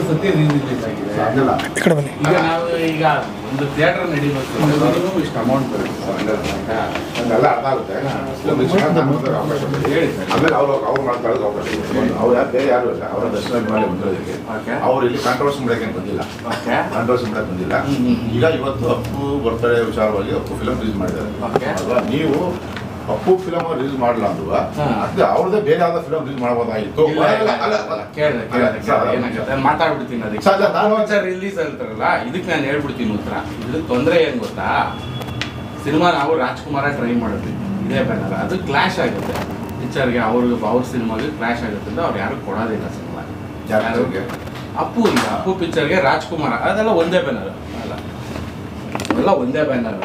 ಸತಿ ರಿಲೀಸ್ ಆಗಿದೆ. ಈಗ ನಾವು ಈಗ ಒಂದು ಥಿಯೇಟರ್ ನಡೀಬೇಕು ಇಷ್ಟು ಅಮೌಂಟ್ ಬರುತ್ತೆ ಅದೆಲ್ಲ ಅರ್ಥ ಆಗುತ್ತೆ. ಆಮೇಲೆ ಅವ್ರು ಮಾಡ್ತಾ ಇರೋದು ಅವಕಾಶ ಅವ್ರು ಯಾರು ಬೇರೆ ಯಾರು ಇಲ್ಲ. ಅವರ ದರ್ಶನ ಮೇಲೆ ಬಂದಿರೋದಕ್ಕೆ ಅವ್ರು ಇಲ್ಲಿ ಕಾಂಟ್ರವರ್ಸಿ ಮಾಡಕ್ಕೆ ಬಂದಿಲ್ಲ. ಕಾಂಟ್ರವರ್ಸಿ ಮಾಡಕ್ಕೆ ಬಂದಿಲ್ಲ. ಈಗ ಇವತ್ತು ಅಪ್ಪು ಬರ್ತಡೇ ವಿಚಾರವಾಗಿ ಅಪ್ಪು ಫಿಲಮ್ ರಿಲೀಸ್ ಮಾಡಿದ್ದಾರೆ ಅಲ್ವಾ. ನೀವು ಅಪ್ಪು ಫಿಲಮ್ ರಿಲೀಸ್ ಮಾಡಲ್ಲ ಅಂದ್ವಾ ಅದು ಅವ್ರದ್ದೇ ಬೇರೆ ಯಾವ್ದೋ ಫಿಲಮ್ ರಿಲೀಸ್ ಮಾಡ್ಬೋದಾಗಿತ್ತು. ಮಾತಾಡ್ಬಿಡ್ತೀನಿ ಅದಕ್ಕೆ ರಿಲೀಸ್ ಅಂತಾರಲ್ಲ ಇದಕ್ಕೆ ನಾನು ಹೇಳ್ಬಿಡ್ತೀನಿ ಉತ್ತರ. ಇದಕ್ಕೆ ತೊಂದರೆ ಏನ್ ಗೊತ್ತಾ, ಸಿನಿಮಾ ನಾವು ರಾಜ್ಕುಮಾರ ಟ್ರೈ ಮಾಡಿದ್ವಿ ಇದೇ ಬ್ಯಾನರ್, ಅದು ಕ್ಲಾಶ್ ಆಗುತ್ತೆ ಪಿಕ್ಚರ್ಗೆ. ಅವ್ರ ಸಿನಿಮಾಗೆ ಕ್ಲಾಶ್ ಆಗುತ್ತೆ ಅಂತ ಅವ್ರು ಯಾರು ಕೊಡೋದಿಲ್ಲ ಸಿನಿಮಾ. ಅಪ್ಪು ಈಗ ಅಪ್ಪು ಪಿಕ್ಚರ್ಗೆ ರಾಜ್ಕುಮಾರ ಅದೆಲ್ಲ ಒಂದೇ ಬ್ಯಾನರ್ ಅಲ್ಲ, ಎಲ್ಲ ಒಂದೇ ಬ್ಯಾನರ್.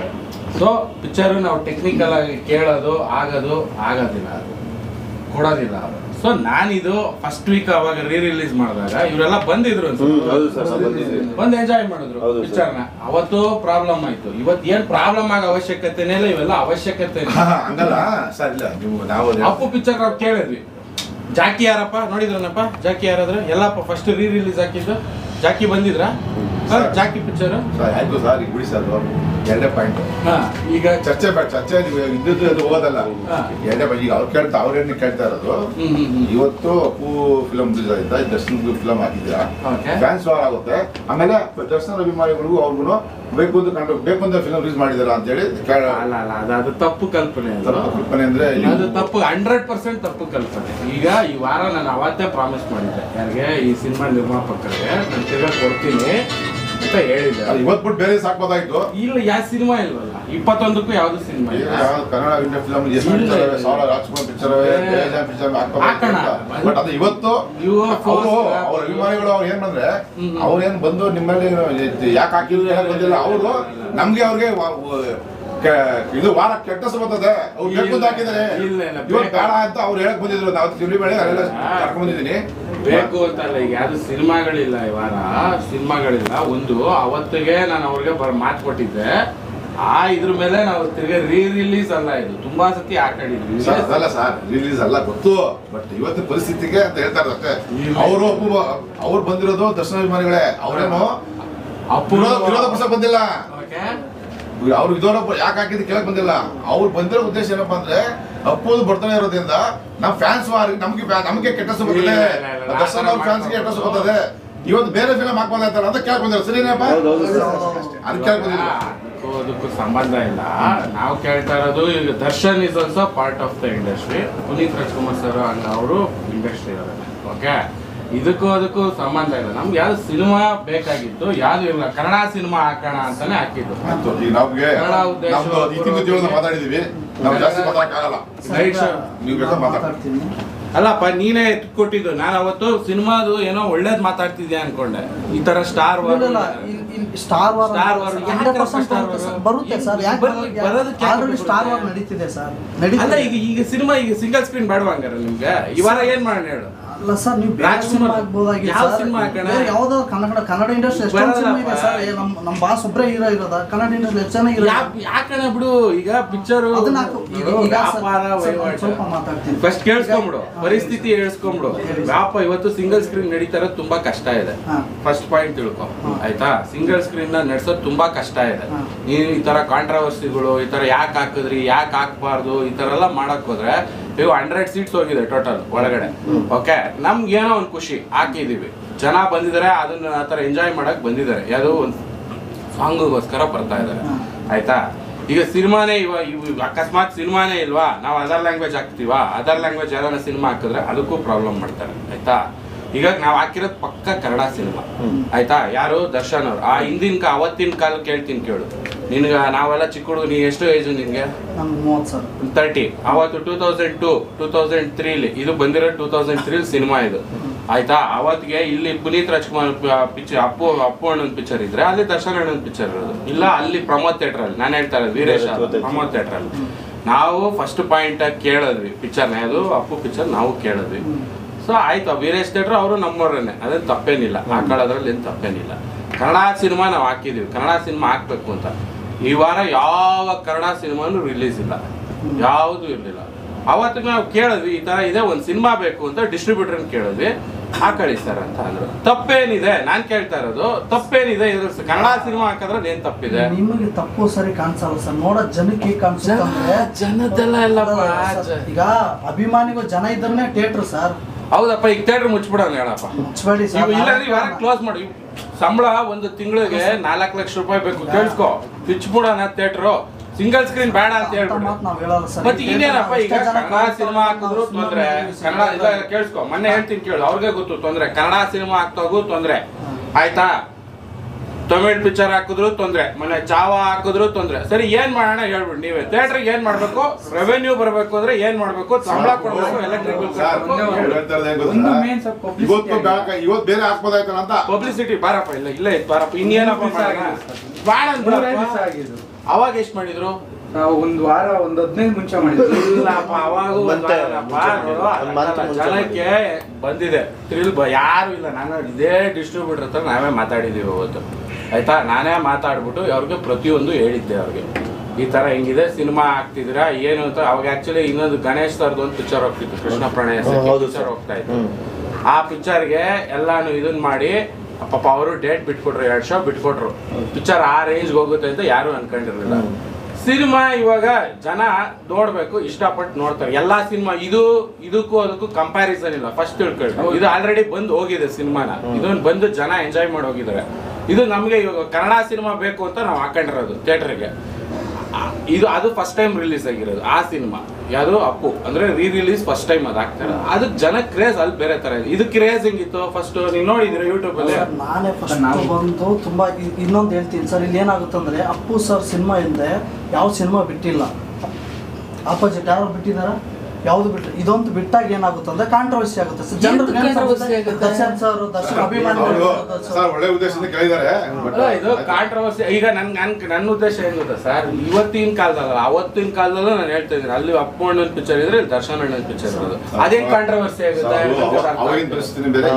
ಸೊ ಪಿಕ್ಚರ್ ನಾವು ಟೆಕ್ನಿಕಲ್ ಆಗಿ ಕೇಳೋದು ಆಗೋದಿಲ್ಲ, ಅದು ಕೊಡೋದಿಲ್ಲ ಅವರು. ಸೊ ನಾನಿದು ಫಸ್ಟ್ ವೀಕ್ ಅವಾಗ ರಿಲೀಸ್ ಮಾಡಿದಾಗ ಇವರೆಲ್ಲ ಬಂದಿದ್ರು ಬಂದು ಎಂಜಾಯ್ ಮಾಡಿದ್ರು ಪಿಕ್ಚರ್ನ. ಅವತ್ತು ಪ್ರಾಬ್ಲಮ್ ಆಯ್ತು, ಇವತ್ತು ಏನ್ ಪ್ರಾಬ್ಲಮ್ ಆಗೋ ಅವಶ್ಯಕತೆನೇ ಇಲ್ಲ. ಇವೆಲ್ಲ ಅವಶ್ಯಕತೆ ಅಪ್ಪು ಪಿಕ್ಚರ್ ನಾವು ಕೇಳಿದ್ವಿ. ಜಾಕಿ ಯಾರಪ್ಪ ನೋಡಿದ್ರನಪ್ಪ, ಜಾಕಿ ಯಾರಾದ್ರೆ ಎಲ್ಲಪ್ಪ ಫಸ್ಟ್ ರಿಲೀಸ್ ಹಾಕಿದ್ದು ಜಾಕಿ ಬಂದಿದ್ರ ಜಾಕಿ ಪಿಕ್ಚರ್ ಆಯ್ತು ಸರ್. ಈಗ ಬಿಡಿ ಸರ್ ಎರಡೇ ಪಾಯಿಂಟ್. ಈಗ ಚರ್ಚೆ ಇದ್ದದ್ದು ಅದು ಹೋಗೋದಲ್ಲ. ಎರಡೇ ಪಾಯಿಂಟ್. ಈಗ ಅವ್ರು ಕೇಳ್ತಾ ಅವ್ರೇನು ಕೇಳ್ತಾ ಇರೋದು, ಇವತ್ತು ಅಪ್ಪು ಫಿಲಮ್ ರಿಲೀಸ್ ಆಯ್ತಾ, ದರ್ಶನ್ ಫಿಲಮ್ ಹಾಕಿದ್ದೀರಾ, ಫ್ಯಾನ್ಸ್ ವಾರ್ ಆಗುತ್ತೆ. ಆಮೇಲೆ ದರ್ಶನ್ ಅಭಿಮಾನಿಗಳಿಗೂ ಅವ್ರಿಗೂ ಬೇಕು ಅಂತ ಫಿಲಮ್ ರಿಲೀಸ್ ಮಾಡಿದಾರ ಅಂತ ಹೇಳಿ ಅದು ತಪ್ಪು ಕಲ್ಪನೆ. ಕಲ್ಪನೆ ಅಂದ್ರೆ ಅದು ತಪ್ಪು, 100% ತಪ್ಪು ಕಲ್ಪನೆ. ಈಗ ಈ ವಾರ ನಾನು ಅವತ್ತೇ ಪ್ರಾಮಿಸ್ ಮಾಡಿದ್ದೆ ಯಾರಿಗೆ, ಈ ಸಿನಿಮಾ ನಿರ್ಮಾಪಕರಿಗೆ ನಾನು ತಿರ್ಗಾ ಕೊಡ್ತೀನಿ ಅಂತ ಹೇಳಿದ್ದೆ. ಇವತ್ತು ಬಿಟ್ಟು ಬೇರೆ ಸಾಕ್ಬೋದಾಯ್ತು. ಇಲ್ಲ, ಯಾವ ಸಿನಿಮಾ ಇಲ್ವಲ್ಲ 21ಕ್ಕೂ ಯಾವ್ದು ಸಿನಿಮಾ ಇಲ್ಲ. Kannada India film Rajkumar picture but ಅದು ಇವತ್ತು ಅವ್ರ ಅಭಿಮಾನಿಗಳು ಅವ್ರು ಏನ್ ಬಂದ್ರೆ ಅವ್ರೇನ್ ಬಂದು ನಿಮ್ಮಲ್ಲಿ ಯಾಕೆ ಹಾಕಿದ್ರು ಬಂದಿಲ್ಲ. ಅವರು ನಮ್ಗೆ ಅವ್ರಿಗೆ ಇದು ವಾರ ಕೆಟ್ಟ ಬರ್ತದೆ ಅವ್ರು ಬೇಕು ಅಂತ ಹಾಕಿದ್ದಾರೆ. ಇವತ್ತು ಬೇಡ ಅಂತ ಅವ್ರು ಹೇಳಕ್ ಬಂದಿದ್ರು. ನಾವು ತಿಳಿ ಬೆಳೆ ಅಲ್ಲೆಲ್ಲ ಕರ್ಕೊಂಡ್ ಬಂದಿದ್ದೀನಿ. ಬೇಕು ಅಂತಲ್ಲ, ಈಗ ಯಾವ್ದು ಸಿನಿಮಾಗಳಿಲ್ಲ ಈ ವಾರ, ಸಿನಿಮಾಗಳಿಲ್ಲ. ಒಂದು ಅವತ್ತಿಗೆ ನಾನು ಅವ್ರಿಗೆ ಮಾತು ಕೊಟ್ಟಿದ್ದೆ. ಇದ್ರ ಮೇಲೆ ನಾವು ತಿರ್ಗಿ ರಿಲೀಸ್ ಅಲ್ಲ, ಇದು ತುಂಬಾ ಸತಿ ಹಾಕೊಂಡಿದ್ವಿ. ಅದಲ್ಲ ಸರ್, ರಿಲೀಸ್ ಅಲ್ಲ ಗೊತ್ತು, ಬಟ್ ಇವತ್ತಿನ ಪರಿಸ್ಥಿತಿಗೆ ಅಂತ ಹೇಳ್ತಾರೆ ಅಷ್ಟೇ. ಅವ್ರು ಬಂದಿರೋದು ದರ್ಶನ ಅಭಿಮಾನಿಗಳೇ. ಅವ್ರೇನು ವಿರೋಧ ಪಕ್ಷ ಬಂದಿಲ್ಲ. ಅವ್ರು ವಿರೋಧ ಯಾಕೆ ಹಾಕಿದ್ ಕೇಳಕ್ ಬಂದಿಲ್ಲ. ಅವ್ರು ಬಂದಿರೋ ಉದ್ದೇಶ ಏನಪ್ಪಾ ಅಂದ್ರೆ ಅಪ್ಪೋದು ಬರ್ತಾನೆ ಇರೋದ್ರಿಂದ ನಮ್ ಫ್ಯಾನ್ಸ್ ನಮ್ಗೆ ಕೆಟ್ಟ ಬರ್ತದೆ, ದರ್ಶನ್ ಅವ್ರ ಫ್ಯಾನ್ಸ್ಗೆ ಕೆಟ್ಟ ಬರ್ತದೆ. ಇವತ್ತು ಬೇರೆ ಫಿಲಮ್ ಹಾಕ್ಬೋದಾಯ್ತಲ್ಲ ಅಂತ ಕೇಳಕ್ ಬಂದಿರೋ. ಸರಿನಪ್ಪ, ಅದು ಕೇಳಕ್ ಬಂದಿಲ್ಲ. ಅದಕ್ಕೂ ಸಂಬಂಧ ಇಲ್ಲ. ನಾವು ಕೇಳ್ತಾ ಇರೋದು ಈಗ Darshan is also part of the industry. Puneeth Rajkumar sir ಅವರು ಇಂಡಸ್ಟ್ರಿ ಅವರೇ. ಓಕೆ, ಅದಕ್ಕೂ ಸಂಬಂಧ ಇಲ್ಲ. ನಮ್ಗೆ ಯಾವ್ದು ಸಿನಿಮಾ ಬೇಕಾಗಿತ್ತು, ಯಾವ್ದು ಇಲ್ಲ. ಕನ್ನಡ ಸಿನಿಮಾ ಹಾಕೋಣ ಅಂತಾನೆ ಹಾಕಿದ್ದು. ಅಲ್ಲಪ್ಪ, ನೀನೇ ಕೊಟ್ಟಿದ್ದು. ನಾನು ಅವತ್ತು ಸಿನಿಮಾದು ಏನೋ ಒಳ್ಳೇದ್ ಮಾತಾಡ್ತಿದ್ಯಾ ಅನ್ಕೊಂಡೆ. ಈ ತರ ಸ್ಟಾರ್ ವಾರ್ ಬರುತ್ತೆ ಸರ್. ಸ್ಟಾರ್ ವಾರ್ ನಡೀತಿದೆ ಸರ್. ಅಲ್ಲ, ಈಗ ಸಿನಿಮಾ ಈಗ ಸಿಂಗಲ್ ಸ್ಕ್ರೀನ್ ಬೇಡವಾ ಹಂಗಾರ ನಿಮ್ಗೆ? ಈ ವಾರ ಏನ್ ಮಾಡೋಣ ಹೇಳು? ಅಲ್ಲ ಸರ್, ನೀವು ಯಾವ್ದೋ ಕನ್ನಡ ಇಂಡಸ್ಟ್ರಿ ಎಷ್ಟೊಂದು ಸಿನಿಮಾ ಇದೆ ಸರ್. ನಮ್ಮ ಬಾಸ್ ಒಬ್ಬರೇ ಹೀರೋ ಇರೋದ. ಕನ್ನಡ ಇಂಡಸ್ಟ್ರಿ ಎಷ್ಟು ಜನ ಹೀರೋ ಯಾಕಣ ಬಿಡು. ಈಗ ಪಿಕ್ಚರ್ ಸ್ವಲ್ಪ ಮಾತಾಡ್ತೀನಿ. ಫಸ್ಟ್ ಕೇಳಿಸ್ಕೊಂಬಿಡು, ಪರಿಸ್ಥಿತಿ ಹೇಳ್ಸ್ಕೊಂಬಿಡು. ಇವತ್ತು ಸಿಂಗಲ್ ಸ್ಕ್ರೀನ್ ನಡೀತಾ ಇರೋದು ತುಂಬಾ ಕಷ್ಟ ಇದೆ. ಫಸ್ಟ್ ಪಾಯಿಂಟ್ ತಿಳ್ಕೊ ಆಯ್ತಾ. ಸಿಂಗಲ್ ಸ್ಕ್ರೀನ್ ನ ನಡೆಸೋದು ತುಂಬಾ ಕಷ್ಟ ಇದೆ. ನೀನು ಈ ತರ ಕಾಂಟ್ರವರ್ಸಿಗಳು, ಈ ತರ ಯಾಕೆ ಹಾಕಿದ್ರಿ, ಯಾಕೆ ಹಾಕ್ಬಾರ್ದು, ಈ ತರ ಎಲ್ಲ ಮಾಡಕ್ ಹೋದ್ರೆ ಇವು 100 ಸೀಟ್ಸ್ ಹೋಗಿದೆ ಟೋಟಲ್ ಒಳಗಡೆ. ಓಕೆ, ನಮ್ಗೆ ಏನೋ ಒಂದು ಖುಷಿ ಹಾಕಿದೀವಿ, ಜನ ಬಂದಿದ್ದಾರೆ, ಅದನ್ನ ಆ ಥರ ಎಂಜಾಯ್ ಮಾಡಕ್ ಬಂದಿದ್ದಾರೆ. ಯಾವುದೋ ಒಂದು ಸಾಂಗಿಗೋಸ್ಕರ ಬರ್ತಾ ಇದ್ದಾರೆ ಆಯ್ತಾ. ಈಗ ಸಿನಿಮಾನೇ ಅಕಸ್ಮಾತ್ ಸಿನಿಮಾನೇ ಇಲ್ವಾ, ನಾವು ಅದರ್ ಲ್ಯಾಂಗ್ವೇಜ್ ಹಾಕ್ತೀವಾ, ಅದರ್ ಲ್ಯಾಂಗ್ವೇಜ್ ಯಾರು ಸಿನಿಮಾ ಹಾಕಿದ್ರೆ ಅದಕ್ಕೂ ಪ್ರಾಬ್ಲಮ್ ಮಾಡ್ತಾರೆ ಆಯ್ತಾ. ಈಗ ನಾವು ಹಾಕಿರೋದು ಪಕ್ಕ ಕನ್ನಡ ಸಿನಿಮಾ ಆಯ್ತಾ. ಯಾರು ದರ್ಶನ್ ಅವ್ರು. ಅವತ್ತಿನ ಕಾಲ ಕೇಳ್ತೀನಿ ಕೇಳು. ನಿನ್ಗೆ ನಾವೆಲ್ಲ ಚಿಕ್ಕ ಹುಡುಗ, ನೀ ಎಷ್ಟು ಏಜು ನಿನ್ಗೆ? 30. ಅವತ್ತು 2002 2003 ಇದು ಬಂದಿರೋ 2003 ಸಿನಿಮಾ ಇದು ಆಯ್ತಾ. ಅವತ್ತಿಗೆ ಇಲ್ಲಿ ಪುನೀತ್ ರಾಜ್ಕುಮಾರ್ ಪಿಕ್ಚರ್ ಅಪ್ಪು ಅಣ್ಣನ ಪಿಕ್ಚರ್ ಇದ್ರೆ ಅಲ್ಲಿ ದರ್ಶನ್ ಅಣ್ಣನ ಪಿಕ್ಚರ್ ಇರೋದು. ಇಲ್ಲ ಅಲ್ಲಿ ಪ್ರಮೋದ್ ಥಿಯೇಟರ್ ಅಲ್ಲಿ, ನಾನು ಹೇಳ್ತಾ ಇರೋದು ವೀರೇಶ್ ಪ್ರಮೋದ್ ಥಿಯೇಟರ್ ಅಲ್ಲಿ. ನಾವು ಫಸ್ಟ್ ಪಾಯಿಂಟ್ ಕೇಳಿದ್ವಿ ಪಿಕ್ಚರ್ನ, ಅದು ಅಪ್ಪು ಪಿಕ್ಚರ್ ನಾವು ಕೇಳಿದ್ವಿ. ಸೊ ಆಯ್ತು, ವೀರೇಶ್ ಥಿಯೇಟರ್ ಅವರು ನಮ್ಮವ್ರನ್ನೇ, ಅದೇನು ತಪ್ಪೇನಿಲ್ಲ, ಹಾಕೊಳ್ಳೋದ್ರಲ್ಲಿ ಏನು ತಪ್ಪೇನಿಲ್ಲ. ಕನ್ನಡ ಸಿನಿಮಾ ನಾವು ಹಾಕಿದೀವಿ, ಕನ್ನಡ ಸಿನಿಮಾ ಹಾಕ್ಬೇಕು ಅಂತ. ಈ ವಾರ ಯಾವ ಕನ್ನಡ ಸಿನಿಮಾನು ರಿಲೀಸ್ ಇಲ್ಲ, ಯಾವುದು ಇರಲಿಲ್ಲ. ಅವತ್ತು ನಾವು ಕೇಳಿದ್ವಿ ಈ ತರ ಇದೆ, ಒಂದು ಸಿನಿಮಾ ಬೇಕು ಅಂತ ಡಿಸ್ಟ್ರಿಬ್ಯೂಟರ್ ಕೇಳಿದ್ವಿ. ಹಾಕೊಳ್ಳಿ ಸರ್ ಅಂತ ಅಂದ್ರು. ತಪ್ಪೇನಿದೆ? ನಾನ್ ಕೇಳ್ತಾ ಇರೋದು ತಪ್ಪೇನಿದೆ ಇದ್ರ ಕನ್ನಡ ಸಿನಿಮಾ ಹಾಕಿದ್ರೆ ಏನ್ ತಪ್ಪಿದೆ? ನಿಮಗೆ ತಪ್ಪು ಸರಿ ಕಾಣಿಸಲ್ಲ ಸರ್, ನೋಡೋ ಜನಕ್ಕೆ ಕಾಣಿಸುತ್ತೆ. ಜನದೆಲ್ಲ ಎಲ್ಲ ಈಗ ಅಭಿಮಾನಿಗಳು ಜನ ಇದ್ರೆ ಥಿಯೇಟರ್ ಸರ್. ಹೌದಪ್ಪ, ಈಗ ಥಿಯೇಟರ್ ಮುಚ್ಬಿಡೋಣ ಹೇಳಪ್ಪ. ಮುಚ್ಚಬೇಡಿ ಸರ್. ಇಲ್ಲ ಕ್ಲೋಸ್ ಮಾಡಿ. ಸಂಬಳ ಒಂದು ತಿಂಗಳಿಗೆ 4 ಲಕ್ಷ ರೂಪಾಯಿ ಬೇಕು, ಕೇಳಿಸ್ಕೊ. ಮುಚ್ಬಿಡೋಣ ಥಿಯೇಟರ್, ಸಿಂಗಲ್ ಸ್ಕ್ರೀನ್ ಬೇಡ ಅಂತ ಹೇಳ್ಬಿಟ್ಟು. ಮತ್ತೆ ಇನ್ನೇನಪ್ಪ, ಈಗ ಕನ್ನಡ ಸಿನಿಮಾ ಹಾಕಿದ್ರು ತೊಂದ್ರೆ, ಕನ್ನಡ ಇಲ್ಲ ಕೇಳಿಸ್ಕೊ, ಮೊನ್ನೆ ಹೇಳ್ತೀನಿ ಕೇಳು, ಅವ್ರಿಗೆ ಗೊತ್ತು ತೊಂದ್ರೆ. ಕನ್ನಡ ಸಿನಿಮಾ ಹಾಕ್ತಾಗೂ ತೊಂದ್ರೆ ಆಯ್ತಾ, ತಮಿಳ್ ಪಿಕ್ಚರ್ ಹಾಕಿದ್ರು ತೊಂದ್ರೆ, ಮೊನ್ನೆ ಚಾವಾ ಹಾಕಿದ್ರು ತೊಂದ್ರೆ. ಸರಿ ಏನ್ ಮಾಡೋಣ ಹೇಳ್ಬಿಟ್ಟು ನೀವೇ. ಥಿಯೇಟರ್ಗೆ ಏನ್ ಮಾಡ್ಬೇಕು? ರೆವೆನ್ಯೂ ಬರ್ಬೇಕು ಅಂದ್ರೆ ಏನ್ ಮಾಡ್ಬೇಕು? ಸಂಬಳ ಕೊಡ್ಬೇಕು, ಎಲೆಕ್ಟ್ರಿಕ್ ಬಿಲ್ ಇವತ್ತು ಬೇರೆ ಹಾಕ್ಬೋದಾಯ್ತಲ್ಲ ಅಂತ ಪಬ್ಲಿಸಿಟಿ. ಬಾರಪ್ಪ, ಇಲ್ಲ ಬಾರಪ್ಪ, ಇನ್ನೇನಪ್ಪ ಬಾಳ ಆಗಿದ್ದು. ಅವಾಗ ಎಷ್ಟ್ ಮಾಡಿದ್ರು? ನಾವು ಒಂದ್ ವಾರ 15 ಮುಂಚೆ ಮಾಡಿದ್ವಿ. ಇಲ್ಲಪ್ಪ, ಅವಾಗ ಜನಕ್ಕೆ ಬಂದಿದೆ ಯಾರು ಇಲ್ಲ. ನಾನು ಇದೇ ಡಿಸ್ಟ್ರಿಬ್ಯೂಟರ್ ಹತ್ರ ನಾವೇ ಮಾತಾಡಿದೀವಿ ಅವತ್ತು ಆಯ್ತಾ. ನಾನೇ ಮಾತಾಡ್ಬಿಟ್ಟು ಅವ್ರಿಗೆ ಪ್ರತಿಯೊಂದು ಹೇಳಿದ್ದೆ ಅವ್ರಿಗೆ, ಈ ತರ ಹಿಂಗಿದೆ ಸಿನಿಮಾ ಹಾಕ್ತಿದ್ದೀರಾ ಏನು ಅಂತ. ಅವಾಗ ಆಕ್ಚುಲಿ ಇನ್ನೊಂದು ಗಣೇಶ್ ಸರ್ದು ಒಂದು ಪಿಕ್ಚರ್ ಹೋಗ್ತಿತ್ತು, ಕೃಷ್ಣ ಪ್ರಣಯ ಪಿಕ್ಚರ್ ಹೋಗ್ತಾ ಇತ್ತು. ಆ ಪಿಕ್ಚರ್ಗೆ ಎಲ್ಲಾನು ಇದನ್ ಮಾಡಿ ಪಾಪ ಅವರು ಡೇಟ್ ಬಿಟ್ಕೊಟ್ರು, 2 ಶೋ ಬಿಟ್ಕೊಟ್ರು. ಪಿಕ್ಚರ್ ಆ ರೇಂಜ್ಗೆ ಹೋಗುತ್ತೆ ಅಂತ ಯಾರು ಅನ್ಕೊಂಡಿರ್ಲಿಲ್ಲ. ಸಿನಿಮಾ ಇವಾಗ ಜನ ನೋಡ್ಬೇಕು, ಇಷ್ಟಪಟ್ಟು ನೋಡ್ತಾರೆ ಎಲ್ಲಾ ಸಿನಿಮಾ. ಇದಕ್ಕೂ ಅದಕ್ಕೂ ಕಂಪ್ಯಾರಿಸನ್ ಇಲ್ಲ, ಫಸ್ಟ್ ತಿಳ್ಕೊಳ್ಳಿ. ಇದು ಆಲ್ರೆಡಿ ಬಂದು ಹೋಗಿದೆ ಸಿನಿಮಾನ, ಇದನ್ನ ಬಂದು ಜನ ಎಂಜಾಯ್ ಮಾಡಿ ಹೋಗಿದ್ದಾರೆ. ಇದು ನಮ್ಗೆ ಇವಾಗ ಕನ್ನಡ ಸಿನಿಮಾ ಬೇಕು ಅಂತ ನಾವು ಹಾಕೊಂಡಿರೋದು ಥಿಯೇಟರ್ಗೆ. ಅದು ಫಸ್ಟ್ ಟೈಮ್ ರಿಲೀಸ್ ಆಗಿರೋದು ಆ ಸಿನಿಮಾ. ಯಾವುದು ಅಪ್ಪು ಅಂದ್ರೆ ರಿಲೀಸ್ ಫಸ್ಟ್ ಟೈಮ್ ಅದು ಆಗ್ತಾರೆ. ಅದಕ್ಕೆ ಜನ ಕ್ರೇಜ್ ಅಲ್ಲಿ ಬೇರೆ ತರ ಇದೆ. ಇದು ಕ್ರೇಜ್ ಹೆಂಗಿತ್ತು ಫಸ್ಟ್ ನೀವು ನೋಡಿದ್ರೆ ಯೂಟ್ಯೂಬ್ ಅಲ್ಲಿ? ನಾನೇ ಫಸ್ಟ್ ಬಂದು ತುಂಬಾ. ಇನ್ನೊಂದು ಹೇಳ್ತೀನಿ ಸರ್, ಇಲ್ಲಿ ಏನಾಗುತ್ತೆ ಅಂದ್ರೆ ಅಪ್ಪು ಸರ್ ಸಿನಿಮಾ ಹಿಂದೆ ಯಾವ ಸಿನಿಮಾ ಬಿಟ್ಟಿಲ್ಲ. ಆಪೋಸಿಟ್ ಯಾರು ಬಿಟ್ಟಿದಾರ? ಯಾವ್ದು ಬಿಟ್ಟು ಇದೊಂದು ಬಿಟ್ಟಾಗ ಏನಾಗುತ್ತೆ ಅಂದ್ರೆ ಕಾಂಟ್ರವರ್ಸಿ ಆಗುತ್ತೆ ಸರ್. ಜನರು ದರ್ಶನ್ ಸರ್, ದರ್ಶನ್ ಅಭಿಮಾನಿಗಳು ಒಳ್ಳೆ ಉದ್ದೇಶದಿಂದ ಕೇಳಿದ್ದಾರೆ. ಇದು ಕಾಂಟ್ರವರ್ಸಿ. ಈಗ ನನ್ನ ಉದ್ದೇಶ ಏನ್ ಗೊತ್ತಾ ಸರ್, ಇವತ್ತಿನ ಕಾಲದಲ್ಲ ಅವತ್ತಿನ ಕಾಲದಲ್ಲೂ ನಾನು ಹೇಳ್ತಾ ಇದ್ದೀನಿ. ಅಲ್ಲಿ ಅಪ್ಪು ಅಣ್ಣನ ಪಿಕ್ಚರ್ ಇದ್ರೆ ಇಲ್ಲಿ ದರ್ಶನ್ ಅಣ್ಣನ ಪಿಕ್ಚರ್ ಇರೋದು. ಅದೇನ್ ಕಾಂಟ್ರವರ್ಸಿ ಆಗುತ್ತೆ? ಅವಾಗಿನ ಪರಿಸ್ಥಿತಿ ಬೇರೆ,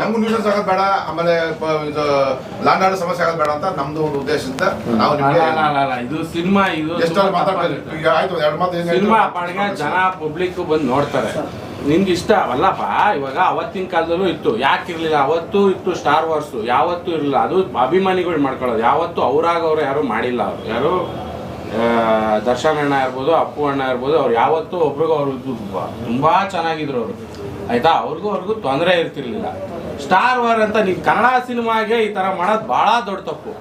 ನಮ್ಗೂ ನ್ಯೂಸನ್ಸ್ ಆಗೋದು ಬೇಡ, ಆಮೇಲೆ ಲ್ಯಾಂಡ್ ಆರ್ಡರ್ ಸಮಸ್ಯೆ ಆಗೋದು ಬೇಡ ಅಂತ ನಮ್ದು ಒಂದು ಉದ್ದೇಶದಿಂದ ನಾವು ಇದು ಸಿನಿಮಾ. ಇದು ಸಿನಿಮಾ ಪಾಡಿಗೆ ಜನ ಪಬ್ಲಿಕ್ ಬಂದು ನೋಡ್ತಾರೆ. ನಿನ್ಗೆ ಇಷ್ಟ ಅವಲ್ಲಪ್ಪ. ಇವಾಗ ಅವತ್ತಿನ ಕಾಲದಲ್ಲೂ ಇತ್ತು, ಯಾಕಿರ್ಲಿಲ್ಲ? ಅವತ್ತು ಇತ್ತು ಸ್ಟಾರ್ ವಾರ್ಸ್, ಯಾವತ್ತೂ ಇರಲಿಲ್ಲ. ಅದು ಅಭಿಮಾನಿಗಳು ಮಾಡ್ಕೊಳ್ಳೋದು. ಯಾವತ್ತು ಅವ್ರಾಗವ್ರು ಯಾರು ಮಾಡಿಲ್ಲ. ಅವ್ರು ಯಾರು ದರ್ಶನ್ ಅಣ್ಣ ಇರ್ಬೋದು, ಅಪ್ಪು ಅಣ್ಣ ಇರ್ಬೋದು, ಅವ್ರು ಯಾವತ್ತೂ ಒಬ್ರಿಗೂ ಅವ್ರು ತುಂಬಾ ಚೆನ್ನಾಗಿದ್ರು ಅವರು ಆಯ್ತಾ. ಅವ್ರಿಗೂ ತೊಂದರೆ ಇರ್ತಿರ್ಲಿಲ್ಲ. ಸ್ಟಾರ್ ವಾರ್ ಅಂತ ನೀವು ಕನ್ನಡ ಸಿನಿಮಾಗೆ ಈ ತರ ಮಾಡೋದು ಬಹಳ ದೊಡ್ಡ ತಪ್ಪು.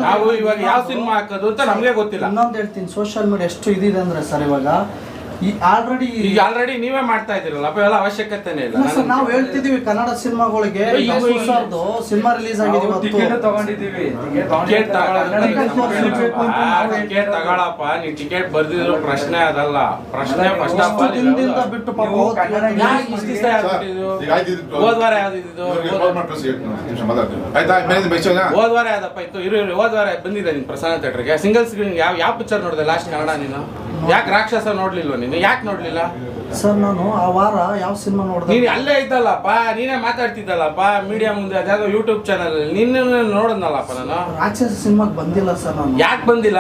ನಾವು ಇವಾಗ ಯಾವ ಸಿನಿಮಾ ಹಾಕೋದು ಅಂತ ನಮ್ಗೆ ಗೊತ್ತಿಲ್ಲ. ಇನ್ನೊಂದು ಹೇಳ್ತೀನಿ, ಸೋಷಿಯಲ್ ಮೀಡಿಯಾ ಎಷ್ಟು ಇದಿದೆ ಅಂದ್ರೆ ಸರ್, ಇವಾಗ ಆಲ್ರೆಡಿ ನೀವೇ ಮಾಡ್ತಾ ಇದ್ದೀರಲ್ಲ, ಅವೆಲ್ಲ ಅವಶ್ಯಕತೆನೇ ಇಲ್ಲ. ನಾವು ಹೇಳ್ತಿದೀವಿ ಕನ್ನಡ ಸಿನಿಮಾಗಳಿಗೆ ಸಿನಿಮಾ ರಿಲೀಸ್ ಆಗಿದೆ, ಟಿಕೆಟ್ ತಗೊಂಡಿದೀವಿ. ಟಿಕೆಟ್ ತಗೊಳಪ್ಪ, ನೀ ಟಿಕೆಟ್ ಬರ್ದಿದ್ರು ಪ್ರಶ್ನೆ ಅದಲ್ಲ. ಪ್ರಶ್ನೆ ಫಸ್ಟ್ ಆಫ್ ಆಲ್ ಬಿಟ್ಟು ಹೋದ್ವಾರ ಯಾವ್ದಿದ್ದು? ಹೋದ್ವಾರ ಯಾವ್ದಪ್ಪ ಇತ್ತು? ಹೋದ್ವಾರ ಬಂದಿದೆ ನಿನ್ ಪ್ರಸನ್ನ ಥಿಯೇಟರ್ಗೆ ಸಿಂಗಲ್ ಸ್ಕ್ರೀನ್. ಯಾವ ಪಿಕ್ಚರ್ ನೋಡಿದೆ ಲಾಸ್ಟ್ ಕನ್ನಡ ನೀನು? ಯಾಕೆ ರಾಕ್ಷಸ ನೋಡ್ಲಿಲ್ವ ನೀನು? ಯಾಕೆ ನೋಡ್ಲಿಲ್ಲ ಸರ್? ನಾನು ಆ ವಾರ ಯಾವ ಸಿನಿಮಾ ನೋಡಿದೆ? ನೀನು ಅಲ್ಲೇ ಇದ್ದಲ್ಲಪ್ಪ, ನೀನೇ ಮಾತಾಡ್ತಿದ್ದಲ್ಲಪ್ಪ ಮೀಡಿಯಾ ಮುಂದೆ, ಅದ್ಯಾವುದೋ ಯೂಟ್ಯೂಬ್ ಚಾನಲ್ ನಿನ್ನ ನೋಡದ್ನಲ್ಲಪ್ಪ ನಾನು. ರಾಕ್ಷಸ ಸಿನಿಮಾಗೆ ಬಂದಿಲ್ಲ ಸರ್ ನಾನು. ಯಾಕೆ ಬಂದಿಲ್ಲ?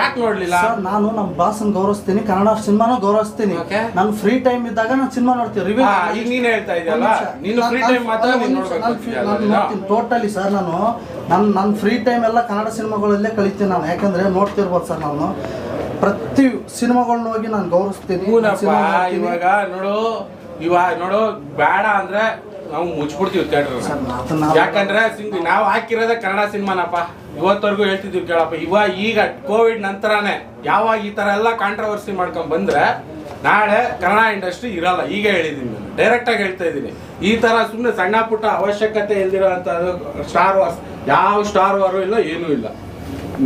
ಯಾಕೆ ನೋಡ್ಲಿಲ್ಲ? ನಾನು ನಮ್ಮ ಬಾಸನ್ ಗೌರವಿಸ್ತೀನಿ, ಕನ್ನಡ ಸಿನಿಮಾನು ಗೌರವಿಸ್ತೀನಿ. ನಾನು ಫ್ರೀ ಟೈಮ್ ಇದ್ದಾಗ ನಾನು ಸಿನಿಮಾ ನೋಡ್ತೀನಿ. ರಿವ್ಯೂ ಈಗ ನೀನ್ ಹೇಳ್ತಾ ಇದೆಯಲ್ಲ, ನೀನು ಫ್ರೀ ಟೈಮ್ ಮಾತ್ರ ಟೋಟಲಿ ಸರ್. ನನ್ನ ಫ್ರೀ ಟೈಮ್ ಎಲ್ಲ ಕನ್ನಡ ಸಿನಿಮಾಗಳಲ್ಲೇ ಕಳಿತೀನಿ ನಾನು. ಯಾಕಂದ್ರೆ ನೋಡ್ತಿರ್ಬೋದು ಸರ್, ನಾನು ಪ್ರತಿ ಸಿನಿಮಾಗಳನ್ನ ಹೋಗಿ ನಾನು ಗೌರವಿಸ್ತೀನಿ. ಇವಾಗ ನೋಡು ಬೇಡ ಅಂದ್ರೆ ನಾವು ಮುಚ್ಬಿಡ್ತೀವಿ ಥಿಯೇಟರ್. ಯಾಕಂದ್ರೆ ನಾವು ಹಾಕಿರೋದೇ ಕನ್ನಡ ಸಿನಿಮಾನಪ್ಪ. ಇವತ್ತವರೆಗೂ ಹೇಳ್ತಿದ್ವಿ ಕೇಳಪ್ಪ. ಈಗ ಕೋವಿಡ್ ನಂತರನೇ ಯಾವಾಗ ಈ ತರ ಎಲ್ಲ ಕಾಂಟ್ರವರ್ಸಿ ಮಾಡ್ಕೊಂಡ್ ಬಂದ್ರೆ ನಾಳೆ ಕನ್ನಡ ಇಂಡಸ್ಟ್ರಿ ಇರಲ್ಲ. ಈಗ ಹೇಳಿದೀನಿ, ನಾನು ಡೈರೆಕ್ಟ್ ಆಗಿ ಹೇಳ್ತಾ ಇದ್ದೀನಿ. ಈ ತರ ಸುಮ್ಮನೆ ಸಣ್ಣ ಪುಟ್ಟ ಅವಶ್ಯಕತೆ ಇಲ್ದಿರೋ ಅಂತ ಸ್ಟಾರ್ ವಾರ್ಸ್, ಯಾವ ಸ್ಟಾರ್ ವಾರು ಇಲ್ಲ, ಏನೂ ಇಲ್ಲ.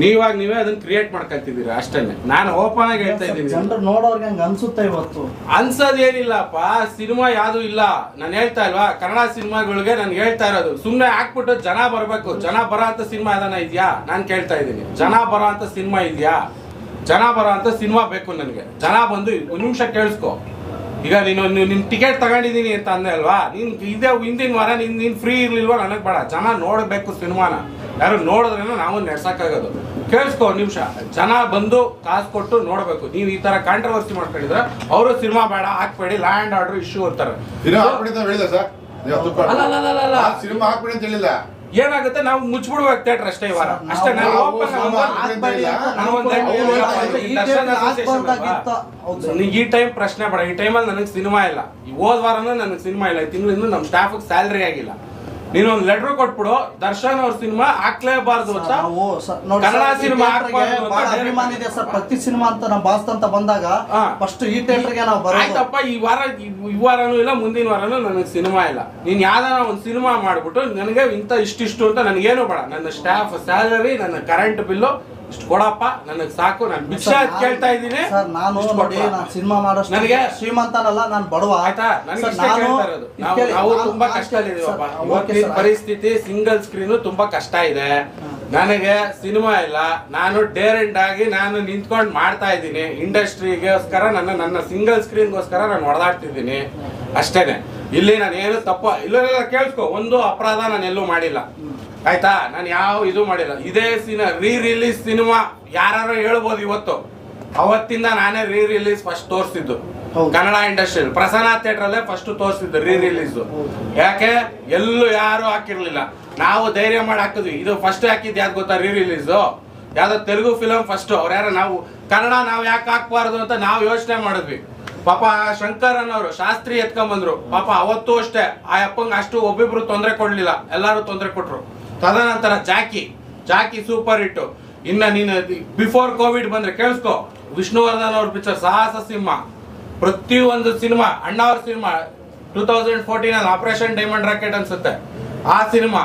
ನೀವೇ ಅದನ್ನ ಕ್ರಿಯೇಟ್ ಮಾಡ್ಕೊಂತಿದ್ದೀರಾ ಅಷ್ಟೇನೆ. ನಾನು ಓಪನ್ ಆಗಿ ಹೇಳ್ತಾ ಇದ್ದೀನಿ. ಜನರು ನೋಡೋರ್ಗೆ ಹಂಗ ಅನ್ಸುತ್ತೆ. ಇವತ್ತು ಅನ್ಸೋದೇನಿಲ್ಲಪ್ಪ, ಸಿನಿಮಾ ಯಾವ್ದು ಇಲ್ಲ. ನಾನು ಹೇಳ್ತಾ ಇಲ್ವಾ, ಕನ್ನಡ ಸಿನಿಮಾಗಳಿಗೆ ನಾನು ಹೇಳ್ತಾ ಇರೋದು ಸುಮ್ಮನೆ ಹಾಕ್ಬಿಟ್ಟು ಜನ ಬರ್ಬೇಕು. ಜನ ಬರೋ ಅಂತ ಸಿನಿಮಾ ಅದನ್ನ ಇದೆಯಾ? ನಾನು ಕೇಳ್ತಾ ಇದ್ದೀನಿ, ಜನ ಬರೋ ಅಂತ ಸಿನಿಮಾ ಇದೆಯಾ? ಜನ ಬರೋ ಅಂತ ಸಿನಿಮಾ ಬೇಕು ನನಗೆ. ಜನ ಬಂದು ಒಂದು ನಿಮಿಷ ಕೇಳಿಸ್ಕೊ. ಈಗ ನಿನ್ ಟಿಕೆಟ್ ತಗೊಂಡಿದ್ದೀನಿ ಅಂತ ಅಂದೆ ಅಲ್ವಾ, ಇದೇ ಹಿಂದಿನ ವಾರ ನೀನ್ ಫ್ರೀ ಇರ್ಲಿಲ್ವಾ? ನನಗೆ ಬೇಡ. ಜನ ನೋಡ್ಬೇಕು ಸಿನಿಮಾನ. ಯಾರು ನೋಡಿದ್ರೇನೋ ನಾವು ನಡ್ಸಕ್ಕಾಗೋದು. ಕೇಳಿಸ್ಕೊ ನಿಮಿಷ, ಜನ ಬಂದು ಕಾಸು ಕೊಟ್ಟು ನೋಡ್ಬೇಕು. ನೀವು ಈ ತರ ಕಾಂಟ್ರವರ್ಸಿ ಮಾಡ್ಕೊಂಡಿದ್ರೆ ಅವರು ಸಿನಿಮಾ ಬೇಡ ಹಾಕ್ಬೇಡಿ, ಲ್ಯಾಂಡ್ ಆರ್ಡರ್ ಇಶ್ಯೂ ಅಂತಾರೆ. ಸಿನಿಮಾ ಹಾಕ್ಬಿಡಿ ಅಂತ ಹೇಳಿಲ್ಲ. ಏನಾಗುತ್ತೆ, ನಾವು ಮುಚ್ಚಿಬಿಡ್ಬೇಕು ಥಿಯೇಟರ್ ಅಷ್ಟೇ. ಈ ವಾರ ಅಷ್ಟೇ ನಾವು ಈ ಟೈಮ್ ಪ್ರಶ್ನೆ ಬೇಡ. ಈ ಟೈಮಲ್ಲಿ ನನಗೆ ಸಿನಿಮಾ ಇಲ್ಲ. ಹೋದ ವಾರನೂ ನನಗೆ ಸಿನಿಮಾ ಇಲ್ಲ. ಈ ತಿಂಗಳಿಂದ ನಮ್ಮ ಸ್ಟಾಫ್ ಸ್ಯಾಲ್ರಿ ಆಗಿಲ್ಲ. ನೀನು ಒಂದು ಲೆಟರ್ ಕೊಟ್ಬಿಡು, ದರ್ಶನ್ ಅವ್ರ ಸಿನಿಮಾ ಹಾಕ್ಲೇಬಾರ್ದು ಅಂತ. ಕನ್ನಡ ಸಿನಿಮಾ ಅಭಿಮಾನ ಇದೆ ಸರ್. ಪ್ರತಿ ಸಿನಿಮಾ ಅಂತ ನಾವು ಬಾಸ್ ಅಂತ ಬಂದಾಗ ಫಸ್ಟ್ ಈ ಥಿಯೇಟರ್ಗೆ ನಾವು ಬರೋದು. ಆಯ್ತಪ್ಪ, ಈ ವಾರನೂ ಇಲ್ಲ, ಮುಂದಿನ ವಾರನೂ ನನಗೆ ಸಿನಿಮಾ ಇಲ್ಲ. ನೀನ್ ಯಾವ್ದಾರ ಒಂದು ಸಿನಿಮಾ ಮಾಡ್ಬಿಟ್ಟು ನನಗೆ ಇಂತ ಇಷ್ಟಿಷ್ಟು ಅಂತ ನನಗೇನು ಬೇಡ. ನನ್ನ ಸ್ಟಾಫ್ ಸ್ಯಾಲರಿ, ನನ್ನ ಕರೆಂಟ್ ಬಿಲ್ಲು ಇಷ್ಟು ಕೊಡಪ್ಪ, ನನಗೆ ಸಾಕು. ನಾನು ಭಿಕ್ಷೆ ಕೇಳ್ತಾ ಇದ್ದೀನಿ ಸರ್. ನಾನು ಸಿನಿಮಾ ಮಾಡೋಷ್ಟು ನನಗೆ ಶ್ರೀಮಂತನಲ್ಲ, ನಾನು ಬಡವ. ಆಯ್ತಾ? ನಾವು ತುಂಬಾ ಕಷ್ಟ ಇದೀವಪ್ಪ. ಇವತ್ತಿನ ಪರಿಸ್ಥಿತಿ ಸಿಂಗಲ್ ಸ್ಕ್ರೀನ್ ತುಂಬಾ ಕಷ್ಟ ಇದೆ. ನನಗೆ ಸಿನಿಮಾ ಇಲ್ಲ. ನಾನು ಡೇರೆಂಟ್ ಆಗಿ ನಾನು ನಿಂತ್ಕೊಂಡು ಮಾಡ್ತಾ ಇದ್ದೀನಿ ಇಂಡಸ್ಟ್ರಿಗೋಸ್ಕರ. ನನ್ನ ಸಿಂಗಲ್ ಸ್ಕ್ರೀನ್ಗೋಸ್ಕರ ನಾನು ಹೊಡೆದಾಡ್ತಿದ್ದೀನಿ ಅಷ್ಟೇನೆ. ಇಲ್ಲಿ ನಾನು ಏನು ತಪ್ಪ ಇಲ್ಲ. ಕೇಳಿಸ್ಕೊ, ಒಂದು ಅಪರಾಧ ನಾನು ಎಲ್ಲೂ ಮಾಡಿಲ್ಲ. ಆಯ್ತಾ? ನಾನು ಯಾವ ಇದು ಮಾಡಿಲ್ಲ. ಇದೇ ರೀ ರಿಲೀಸ್ ಸಿನಿಮಾ ಯಾರು ಹೇಳ್ಬೋದು. ಇವತ್ತು ಅವತ್ತಿಂದ ನಾನೇ ರೀ ರಿಲೀಸ್ ಫಸ್ಟ್ ತೋರಿಸ್ತಿದ್ದು ಕನ್ನಡ ಇಂಡಸ್ಟ್ರಿಯಲ್ಲಿ. ಪ್ರಸನ್ನ ಥಿಯೇಟರ್ ಅಲ್ಲೇ ಫಸ್ಟ್ ತೋರಿಸ್ತಿದ್ದು ರೀ ರಿಲೀಸ್. ಯಾಕೆ ಎಲ್ಲೂ ಯಾರು ಹಾಕಿರ್ಲಿಲ್ಲ, ನಾವು ಧೈರ್ಯ ಮಾಡಿ ಹಾಕಿದ್ವಿ. ಇದು ಫಸ್ಟ್ ಹಾಕಿದ್ದು ಯಾವ್ದು ಗೊತ್ತಾ? ರೀ ರಿಲೀಸ್ ಯಾವ್ದೋ ತೆಲುಗು ಫಿಲಮ್ ಫಸ್ಟ್. ಅವ್ರು ಯಾರು ನಾವು ಕನ್ನಡ ನಾವು ಯಾಕೆ ಹಾಕ್ಬಾರ್ದು ಅಂತ ನಾವು ಯೋಚನೆ ಮಾಡಿದ್ವಿ. ಪಾಪ ಶಂಕರ್ ಅನ್ನೋರು ಶಾಸ್ತ್ರಿ ಎತ್ಕೊಂಡ್ಬಂದ್ರು. ಪಾಪ ಅವತ್ತು ಅಷ್ಟೇ ಆ ಅಪ್ಪಂಗೆ ಅಷ್ಟು ಒಬ್ಬಿಬ್ರು ತೊಂದರೆ ಕೊಡ್ಲಿಲ್ಲ, ಎಲ್ಲಾರು ತೊಂದರೆ ಕೊಟ್ರು. ತದನಂತರ ಜಾಕಿ ಸೂಪರ್ ಹಿಟ್ಟು. ಇನ್ನ ನೀನು ಬಿಫೋರ್ ಕೋವಿಡ್ ಬಂದ್ರೆ ಕೇಳಿಸ್ಕೊ, ವಿಷ್ಣುವರ್ಧನ್ ಅವ್ರ ಪಿಕ್ಚರ್ ಸಾಹಸ ಸಿಂಹ, ಪ್ರತಿಯೊಂದು ಸಿನಿಮಾ, ಅಣ್ಣ ಅವ್ರ ಸಿನಿಮಾ 2014 ಆಪರೇಷನ್ ಡೈಮಂಡ್ ರಾಕೆಟ್ ಅನ್ಸುತ್ತೆ, ಆ ಸಿನಿಮಾ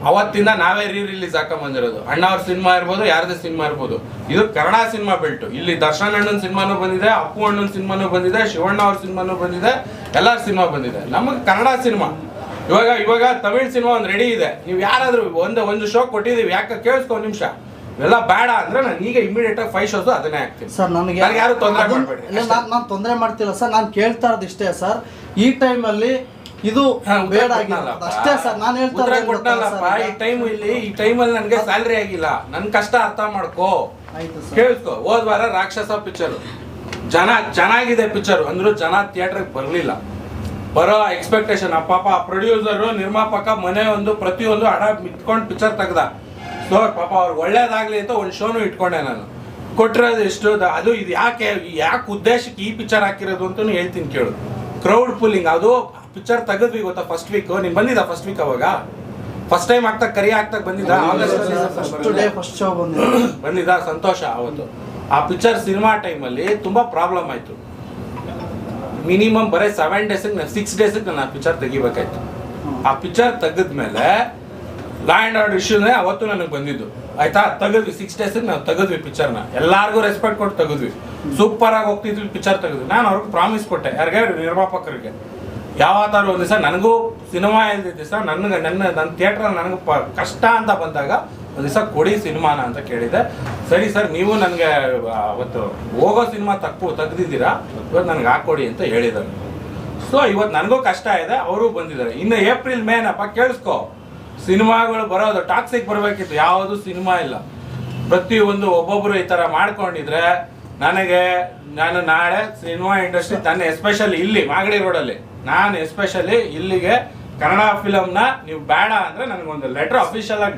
ಅವತ್ತಿಂದ ನಾವೇ ರೀ ರಿಲೀಸ್ ಹಾಕೊಂಡ್ ಬಂದಿರೋದು. ಅಣ್ಣ ಅವ್ರ ಸಿನಿಮಾ ಇರ್ಬೋದು, ಯಾರದೇ ಸಿನಿಮಾ ಇರ್ಬೋದು. ಇದು ಕನ್ನಡ ಸಿನಿಮಾ ಬೆಲ್ಟ್. ಇಲ್ಲಿ ದರ್ಶನ್ ಅಣ್ಣನ ಸಿನಿಮಾನು ಬಂದಿದೆ, ಅಪ್ಪು ಅಣ್ಣನ ಸಿನಿಮಾನು ಬಂದಿದೆ, ಶಿವಣ್ಣ ಅವ್ರ ಸಿನಿಮಾನು ಬಂದಿದೆ, ಎಲ್ಲರ ಸಿನಿಮಾ ಬಂದಿದೆ. ನಮಗೆ ಕನ್ನಡ ಸಿನಿಮಾ ಇವಾಗ ತಮಿಳ್ ಸಿನಿಮಾ ಒಂದು ರೆಡಿ ಇದೆ. ನೀವು ಯಾರಾದ್ರೂ ಒಂದು ಶೋ ಕೊಟ್ಟಿದೀವಿ, ಯಾಕೆ ಕೇಳಿಸ್ಕೊ ನಿಮಿಷ. ಎಲ್ಲ ಬೇಡ ಅಂದ್ರೆ ನಾನು ಈಗ ಇಮಿಡಿಯೇಟ್ ಆಗಿ 5 ಶೋಸ್ ಅದನ್ನೇ ಹಾಕ್ತೀನಿ ಸರ್. ನನಗೆ ಯಾರು ತೊಂದರೆ ಮಾಡಬೇಡಿ. ನಾನು ತೊಂದರೆ ಮಾಡ್ತಿಲ್ಲ ಸರ್. ನಾನು ಕೇಳ್ತಾ ಇರೋದು ಇಷ್ಟೇ ಸರ್. ಈ ಟೈಮಲ್ಲಿ ಇದು ಬೇಡ ಅಷ್ಟೇ ಸರ್. ನಾನು ಹೇಳ್ತಾ ಈ ಟೈಮಲ್ಲಿ ನನಗೆ ಸ್ಯಾಲ್ರಿ ಆಗಿಲ್ಲ. ನನ್ ಕಷ್ಟ ಅರ್ಥ ಮಾಡ್ಕೋ, ಕೇಳಿಸ್ಕೊ. ಹೋದ್ ವಾರ ರಾಕ್ಷಸ ಪಿಕ್ಚರ್ ಚೆನ್ನಾಗಿದೆ ಪಿಕ್ಚರ್ ಅಂದ್ರು ಜನ ಥಿಯೇಟರ್ಗೆ ಬರ್ಲಿಲ್ಲ. ಬರೋ ಎಕ್ಸ್ಪೆಕ್ಟೇಷನ್ ಪಾಪ ಪ್ರೊಡ್ಯೂಸರ್ ನಿರ್ಮಾಪಕ ಮನೆ ಒಂದು ಪ್ರತಿಯೊಂದು ಹಣ ಇಟ್ಕೊಂಡು ಪಿಕ್ಚರ್ ತೆಗ್ದ. ಸೊ ಪಾಪ ಅವ್ರಿಗೆ ಒಳ್ಳೇದಾಗ್ಲಿ ಅಂತ ಒಂದು ಶೋನು ಇಟ್ಕೊಂಡೆ ನಾನು. ಕೊಟ್ಟಿರೋದು ಎಷ್ಟು ಅದು ಇದು ಯಾಕೆ ಉದ್ದೇಶಕ್ಕೆ ಈ ಪಿಕ್ಚರ್ ಹಾಕಿರೋದು ಅಂತ ಹೇಳ್ತೀನಿ ಕೇಳು. Crowd pulling. ಅದು ಪಿಕ್ಚರ್ ತೆಗೆದ್ವಿ ಗೊತ್ತಾ ಫಸ್ಟ್ ವೀಕ್. ನೀನ್ ಬಂದಿದ್ದ ಫಸ್ಟ್ ವೀಕ್? ಅವಾಗ ಫಸ್ಟ್ ಟೈಮ್ ಆಗ್ತಾ ಕರಿ ಆಗ್ತಾ ಬಂದಿದ್ದ ಬಂದಿದ್ದ ಸಂತೋಷ. ಅವತ್ತು ಆ ಪಿಕ್ಚರ್ ಸಿನಿಮಾ ಟೈಮಲ್ಲಿ ತುಂಬಾ ಪ್ರಾಬ್ಲಮ್ ಆಯ್ತು. ಮಿನಿಮಮ್ ಬರೀ 7 days 6 days ನಾನು ಆ ಪಿಕ್ಚರ್ ತೆಗಿಬೇಕಾಯ್ತು. ಆ ಪಿಕ್ಚರ್ ತೆಗೆದ್ಮೇಲೆ ಲ್ಯಾಂಡ್ ಆರ್ಡರ್ ಇಶ್ಯೂನೇ ಅವತ್ತು ನನಗೆ ಬಂದಿದ್ದು. ಆಯ್ತಾ? ತೆಗೆದ್ವಿ 6 days ನಾವು ತೆಗೆದ್ವಿ ಪಿಕ್ಚರ್ನ. ಎಲ್ಲಾರ್ಗು ರೆಸ್ಪೆಕ್ಟ್ ಕೊಟ್ಟು ತೆಗೆದ್ವಿ. ಸೂಪರ್ ಆಗಿ ಹೋಗ್ತಿದ್ವಿ ಪಿಕ್ಚರ್ ತೆಗೆದ್ವಿ. ನಾನು ಅವ್ರಿಗೆ ಪ್ರಾಮಿಸ್ ಕೊಟ್ಟೆ, ಯಾರಿಗೆ? ನಿರ್ಮಾಪಕರಿಗೆ. ಯಾವತ್ತಾರು ಒಂದು ದಿವಸ ನನಗೂ ಸಿನಿಮಾ ಇಲ್ದಿದ್ದ ದಿವಸ ನನ್ನ ಥಿಯೇಟ್ರಲ್ಲಿ ನನಗೆ ಕಷ್ಟ ಅಂತ ಬಂದಾಗ ಒಂದು ದಿವಸ ಕೊಡಿ ಸಿನಿಮಾನ ಅಂತ ಕೇಳಿದೆ. ಸರಿ ಸರ್, ನೀವು ನನಗೆ ಅವತ್ತು ಹೋಗೋ ಸಿನಿಮಾ ತೆಗ್ದಿದ್ದೀರಾ, ಇವತ್ತು ನನಗೆ ಹಾಕೊಡಿ ಅಂತ ಹೇಳಿದ್ದಾರೆ. ಸೊ ಇವತ್ತು ನನಗೂ ಕಷ್ಟ ಇದೆ, ಅವರು ಬಂದಿದ್ದಾರೆ. ಇನ್ನು ಏಪ್ರಿಲ್ ಮೇನಪ್ಪ ಕೇಳಿಸ್ಕೊ, ಸಿನಿಮಾಗಳು ಬರೋದು ಟಾಕ್ಸಿಕ್ ಬರಬೇಕಿತ್ತು. ಯಾವುದು ಸಿನಿಮಾ ಇಲ್ಲ. ಪ್ರತಿಯೊಂದು ಒಬ್ಬೊಬ್ರು ಈ ತರ ಮಾಡ್ಕೊಂಡಿದ್ರೆ ನಾನು ನಾಳೆ ಸಿನಿಮಾ ಇಂಡಸ್ಟ್ರಿ ಎಸ್ಪೆಷಲಿ ಇಲ್ಲಿ ಮಾಗಡಿ ರೋಡಲ್ಲಿ ನಾನು ಎಸ್ಪೆಷಲಿ ಇಲ್ಲಿಗೆ ಕನ್ನಡ ಫಿಲಮ್ನ ನೀವು ಬೇಡ ಅಂದ್ರೆ ನನಗೊಂದು ಲೆಟರ್ ಅಫಿಷಿಯಲ್ ಆಗಿ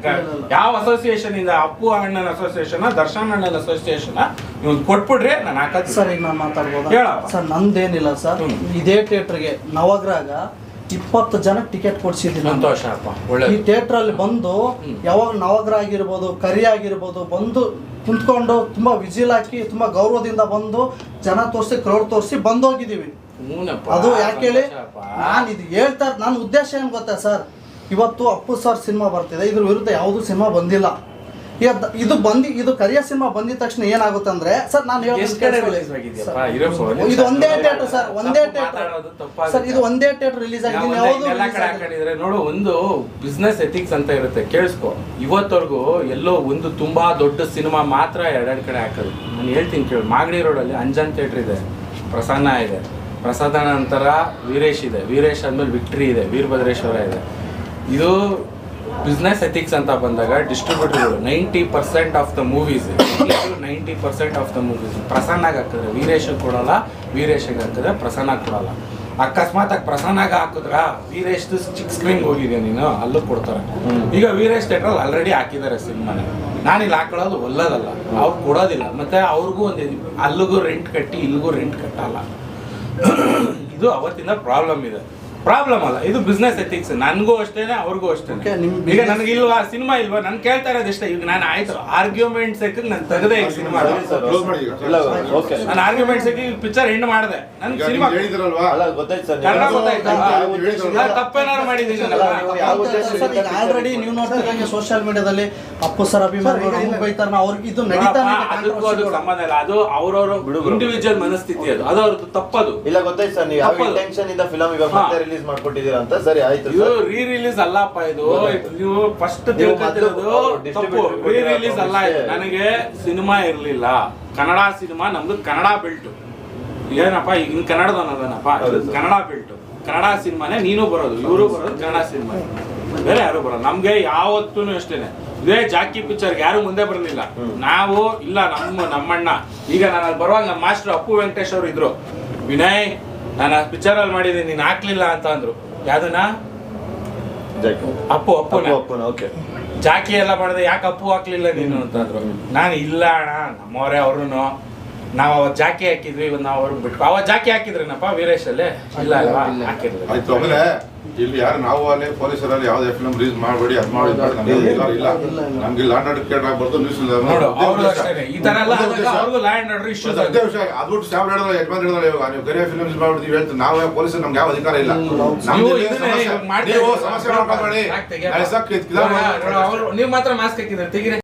ಯಾವ ಅಸೋಸಿಯೇಷನ್ ಇಂದ, ಅಪ್ಪು ಅಣ್ಣನ ಅಸೋಸಿಯೇಷನ್, ದರ್ಶನ್ ಅಣ್ಣನ ಅಸೋಸಿಯೇಷನ್ ನೀವು ಕೊಟ್ಬಿಡ್ರಿ, ನಾನು ಹಾಕತ್ತೀನಿ. ಸರ್ ಈಗ ನಾನು ಮಾತಾಡ್ಬೋದು ಸರ್? ನಂದೇನಿಲ್ಲ ಸರ್. ಇದೇ ಥಿಯೇಟರ್ಗೆ ನವಗ್ರಾಗ 20 ಜನ ಟಿಕೆಟ್ ಕೊಡ್ಸಿದ್ದೀನಿ. ಸಂತೋಷ. ಈ ಥಿಯೇಟರ್ ಅಲ್ಲಿ ಬಂದು ಯಾವಾಗ ನವಗ್ರ ಆಗಿರ್ಬೋದು, ಕರಿ ಆಗಿರ್ಬೋದು, ಬಂದು ಕುಂತ್ಕೊಂಡು ತುಂಬಾ ವಿಜಿಲ್ ಹಾಕಿ ತುಂಬಾ ಗೌರವದಿಂದ ಬಂದು ಜನ ತೋರಿಸಿ ಕ್ರೌಡ್ ತೋರಿಸಿ ಬಂದೋಗಿದ್ದೀವಿ. ಅದು ಯಾಕೆ ಹೇಳಿ, ನಾನು ಇದು ಹೇಳ್ತಾ ನನ್ನ ಉದ್ದೇಶ ಏನ್ ಗೊತ್ತಾ ಸರ್? ಇವತ್ತು ಅಪ್ಪು ಸರ್ ಸಿನಿಮಾ ಬರ್ತಿದೆ, ಇದ್ರ ವಿರುದ್ಧ ಯಾವುದು ಸಿನಿಮಾ ಬಂದಿಲ್ಲ. ಇದು ಕರಿಯ ಸಿನಿಮಾ ಬಂದಿದ ತಕ್ಷಣ ಏನಾಗುತ್ತೆ ಅಂದ್ರೆ ಸರ್, ನಾನು ಇದು ಒಂದೇ ಥಿಯೇಟರ್ ಸರ್, ಒಂದೇ ಥಿಯೇಟರ್ ಸರ್, ಇದು ಒಂದೇ ಥಿಯೇಟರ್ ರಿಲೀಸ್ ಆಗಿದೆ. ನೋಡು, ಒಂದು ಬಿಸ್ನೆಸ್ ಎಥಿಕ್ಸ್ ಅಂತ ಇರುತ್ತೆ, ಕೇಳಿಸ್ಕೊ. ಇವತ್ತವರೆಗೂ ಎಲ್ಲೋ ಒಂದು ತುಂಬಾ ದೊಡ್ಡ ಸಿನಿಮಾ ಮಾತ್ರ ಎರಡೆರಡು ಕಡೆ ಹಾಕೋದು. ನಾನು ಹೇಳ್ತೀನಿ ಕೇಳಿ, ಮಾಗಡಿ ರೋಡಲ್ಲಿ ಅಂಜನ್ ಥಿಯೇಟರ್ ಇದೆ, ಪ್ರಸನ್ನ ಇದೆ, ಪ್ರಸಾದ ನಂತರ ವೀರೇಶ್ ಇದೆ, ವೀರೇಶ್ ಆದ್ಮೇಲೆ ವಿಕ್ಟ್ರಿ ಇದೆ, ವೀರಭದ್ರೇಶ್ವರ ಇದೆ. ಇದು ಬಿಸ್ನೆಸ್ ಎಥಿಕ್ಸ್ ಅಂತ ಬಂದಾಗ ಡಿಸ್ಟ್ರಿಬ್ಯೂಟರ್ಗಳು 90% of the movies 90% of the movies ಪ್ರಸನ್ನಾಗಿ ಹಾಕಿದ್ರೆ ವೀರೇಶ್ ಕೊಡಲ್ಲ, ವೀರೇಶಿಗೆ ಹಾಕಿದ್ರೆ ಪ್ರಸನ್ನಾಗಿ ಕೊಡಲ್ಲ. ಅಕಸ್ಮಾತ್ ಆಗಿ ಪ್ರಸನ್ನಾಗ ಹಾಕಿದ್ರ ವೀರೇಶ್ ಚಿಕ್ಕ ಸ್ಕ್ರೀನ್ಗೆ ಹೋಗಿದ್ಯಾ ನೀನು, ಅಲ್ಲೂ ಕೊಡ್ತಾರೆ. ಈಗ ವೀರೇಶ್ ಥಿಯೇಟ್ರಲ್ಲಿ ಆಲ್ರೆಡಿ ಹಾಕಿದ್ದಾರೆ ಸಿನಿಮಾನ, ನಾನಿಲ್ಲಿ ಹಾಕೊಳ್ಳೋದು ಒಳ್ಳೇದಲ್ಲ, ಅವ್ರು ಕೊಡೋದಿಲ್ಲ. ಮತ್ತೆ ಅವ್ರಿಗೂ ಒಂದು ಅಲ್ಲಿಗೂ ರೆಂಟ್ ಕಟ್ಟಿ ಇಲ್ಲಿಗೂ ರೆಂಟ್ ಕಟ್ಟಲ್ಲ. ಇದು ಅವತ್ತಿಂದ ಪ್ರಾಬ್ಲಮ್ ಇದೆ. ಪ್ರಾಬ್ಲಮ್ ಅಲ್ಲ, ಇದು ಬಿಸ್ನೆಸ್ ಎಥಿಕ್ಸ್. ನನಗೂ ಅಷ್ಟೇನೆ, ಅವ್ರಿಗೂ ಅಷ್ಟೇನೆ. ಈಗ ನನಗಿಲ್ವಾ ಸಿನಿಮಾ ಇಲ್ವಾ, ನಾನು ಕೇಳ್ತಾ ಇರೋದು ಇಷ್ಟ. ಈಗ ನಾನು ಆಯ್ತು ಆರ್ಗ್ಯುಮೆಂಟ್ ಸೆಕ್ ನಾನು ತೆಗೆದೆ ಈ ಸಿನಿಮಾ, ನಾನು ಆರ್ಗ್ಯುಮೆಂಟ್ ಸೆಕ್ ಪಿಕ್ಚರ್ ಎಂಡ್ ಮಾಡಿದೆ. ನನ್ ಸಿನಿಮಾ ಕನ್ನಡ ಗೊತ್ತಾಯ್ತು, ತಪ್ಪೇನಾದ್ರು ಮಾಡಿದ್ದೀನಿ. ಆಲ್ರೆಡಿ ನೀವು ನೋಡ್ತಿದ್ದಂಗೆ ಸೋಷಿಯಲ್ ಮೀಡಿಯಾದಲ್ಲಿ ಅಪ್ಪು ಸರ್ ಅಭಿಮಾನಿಗಳು ಬೈತಾರ, ಅವ್ರಿಗೆ ಇದು ನಡೀತಾನೆ. ಅದಕ್ಕೂ ಅದು ಸಂಬಂಧ ಇಲ್ಲ, ಅದು ಅವ್ರವ್ರ ಇಂಡಿವಿಜುವಲ್ ಮನಸ್ಥಿತಿ, ಅದು ಅವ್ರದ್ದು ತಪ್ಪದು. ಇಲ್ಲ ಗೊತ್ತಾಯ್ತು ಸರ್, ನೀವು ಯಾವ ಇಂಟೆನ್ಷನ್ ಇಂದ ಫಿಲಂ ಇವಾಗ ಮತ್ತೆ ರಿಲೀಸ್ ಮಾಡ್ಕೊಟ್ಟಿದ್ದೀರಾ ಅಂತ. ಸರಿ ಆಯ್ತು, ಇದು ರೀ ರಿಲೀಸ್ ಅಲ್ಲಪ್ಪ. ಇದು ನೀವು ಫಸ್ಟ್ ತಿಳ್ಕೊತಿರೋದು ತಪ್ಪು. ರೀ ರಿಲೀಸ್ ಅಲ್ಲ ಇದು. ನನಗೆ ಸಿನಿಮಾ ಇರ್ಲಿಲ್ಲ, ಕನ್ನಡ ಸಿನಿಮಾ ನಮ್ದು ಕನ್ನಡ ಬೆಲ್ಟ್. ಏನಪ್ಪ ಈಗ ಕನ್ನಡದವನದನಪ್ಪ, ಕನ್ನಡ ಬೆಲ್ಟ್, ಕನ್ನಡ ಸಿನಿಮಾನೇ ನೀನು ಬರೋದು, ಇವರು ಬರೋದು ಕನ್ನಡ ಸಿನಿಮಾ, ಬೇರೆ ಯಾರು ಬರೋದು. ನಮ್ಗೆ ಯಾವತ್ತೂ ಅಷ್ಟೇನೆ ಇದೇ ಜಾಕಿ ಪಿಕ್ಚರ್ಗೆ ಯಾರು ಮುಂದೆ ಬರಲಿಲ್ಲ. ನಾವು ಇಲ್ಲ, ನಮ್ಮಣ್ಣ ಈಗ ನಾನು ಅಲ್ಲಿ ಬರುವಾಗ ನಮ್ಮ ಮಾಸ್ಟರ್ ಅಪ್ಪು ವೆಂಕಟೇಶ್ ಅವರು ಇದ್ರು, ವಿನಯ್ ನಾನು ಪಿಕ್ಚರ್ ಅಲ್ಲಿ ಮಾಡಿದ್ದೀನಿ ನೀನ್ ಹಾಕ್ಲಿಲ್ಲ ಅಂತ ಅಂದ್ರು. ಯಾವ್ದನ್ನ ಅಪ್ಪು ಜಾಕಿ ಎಲ್ಲ ಮಾಡಿದೆ, ಯಾಕೆ ಅಪ್ಪು ಹಾಕ್ಲಿಲ್ಲ ನೀನು ಅಂತಂದ್ರು. ನಾನು ಇಲ್ಲ ಅಣ್ಣ, ನಮ್ಮವರೇ ಅವ್ರು, ನಾವು ಅವತ್ತು ಜಾಕಿ ಹಾಕಿದ್ವಿ, ಇವತ್ತು ನಾವು ಅವ್ರಿಗೆ ಬಿಟ್ಟು ಅವತ್ತು ಜಾಕಿ ಹಾಕಿದ್ರೇನಪ್ಪ ವೀರೇಶ್ ಅಲ್ಲಿ ಇಲ್ಲ ಅಲ್ವಾ, ಹಾಕಿರ್ಲಿಲ್ಲ. ಆಯ್ತು. ಆಮೇಲೆ ಇಲ್ಲಿ ಯಾರು ನಾವು ಅಲ್ಲಿ ಪೊಲೀಸರಲ್ಲಿ ಯಾವುದೇ ಫಿಲ್ಮ್ ರಿಲೀಸ್ ಮಾಡಬೇಡಿ, ಅದು ಮಾಡಿ ಇಲ್ಲ, ನಮ್ಗೆ ಲ್ಯಾಂಡ್ ಆರ್ಡರ್ ಕೇಟ್ ಆಗ್ಬಾರ್ದು. ನ್ಯೂಸ್ ಈ ತರ ಎಲ್ಲ ಅವ್ರಿಗೂ ಲ್ಯಾಂಡ್ ಆರ್ಡರ್ ಇಶ್ಯೂಸ್ ಅದೇ ವಿಷಯ. ಅದು ಸ್ಟಾಫ್ ಹೇಳಿದ್ರೆ ಯಜಮಾನ್ ಹೇಳಿದ್ರೆ ಇವಾಗ ನೀವು ಕರಿಯ ಫಿಲ್ಮ್ಸ್ ಮಾಡ್ಬಿಡ್ತೀವಿ ಹೇಳ್ತೀವಿ ನಾವು, ಪೊಲೀಸರು ನಮ್ಗೆ ಯಾವ ಅಧಿಕಾರ ಇಲ್ಲ. ನೀವು ಸಮಸ್ಯೆ ಮಾಡ್ಕೊಂಡ್ಬೇಡಿ, ನೀವು ಮಾತ್ರ ಮಾಸ್ಕ್ ಹಾಕಿದ್ರೆ ತೆಗಿರಿ.